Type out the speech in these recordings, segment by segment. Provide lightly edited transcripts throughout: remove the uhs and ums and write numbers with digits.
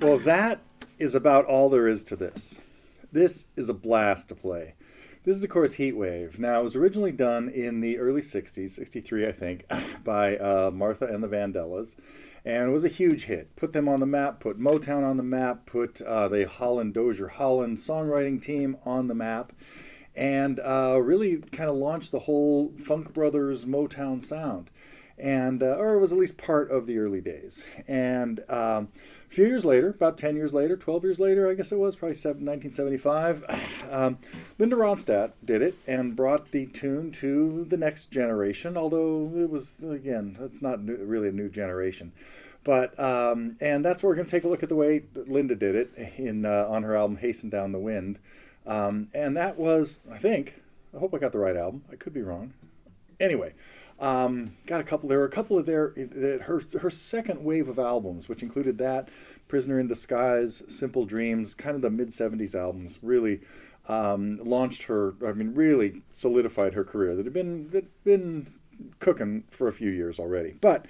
Well, that is about all there is to this. This is a blast to play. This is, of course, Heatwave. Now, it was originally done in the early 60s, 63, I think, by Martha and the Vandellas. And it was a huge hit. Put them on the map, put Motown on the map, put the Holland-Dozier-Holland songwriting team on the map, and really kind of launched the whole Funk Brothers Motown sound. And or it was at least part of the early days. And a few years later, about 10 years later, 12 years later, I guess it was, probably 1975, Linda Ronstadt did it and brought the tune to the next generation, although it was, again, it's not really a new generation. But, and that's where we're going to take a look at the way Linda did it in on her album Hasten Down the Wind. And that was, I hope I got the right album. I could be wrong. Anyway, there were a couple of her second wave of albums, which included that, Prisoner in Disguise, Simple Dreams, kind of the mid-70s albums, really launched her, really solidified her career that had been cooking for a few years already. But,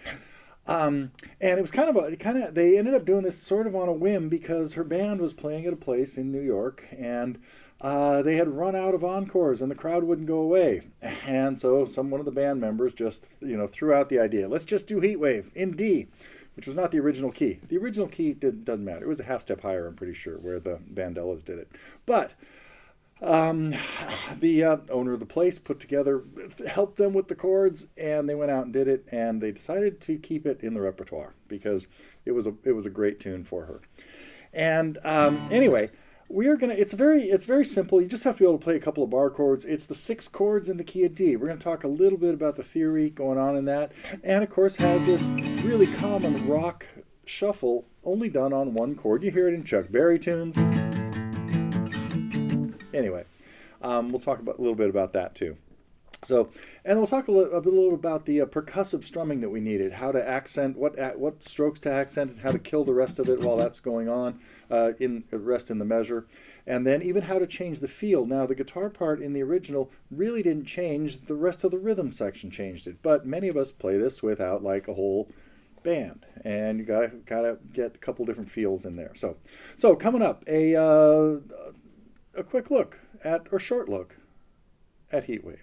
and it was they ended up doing this sort of on a whim because her band was playing at a place in New York, and they had run out of encores and the crowd wouldn't go away. And so one of the band members just, threw out the idea, let's just do Heatwave in D, which was not the original key. The original key doesn't matter. It was a half step higher, I'm pretty sure, where the Vandellas did it. But the owner of the place helped them with the chords, and they went out and did it, and they decided to keep it in the repertoire because it was a great tune for her. And anyway, it's very simple. You just have to be able to play a couple of bar chords. It's the 6 chords in the key of D. We're going to talk a little bit about the theory going on in that, and of course has this really common rock shuffle only done on one chord. You hear it in Chuck Berry tunes. Anyway, we'll talk a little bit about that too. So, and we'll talk a little about the percussive strumming that we needed, how to accent, what strokes to accent, and how to kill the rest of it while that's going on, rest in the measure, and then even how to change the feel. Now, the guitar part in the original really didn't change; the rest of the rhythm section changed it. But many of us play this without like a whole band, and you gotta get a couple different feels in there. So coming up, a quick look at, or short look at Heatwave.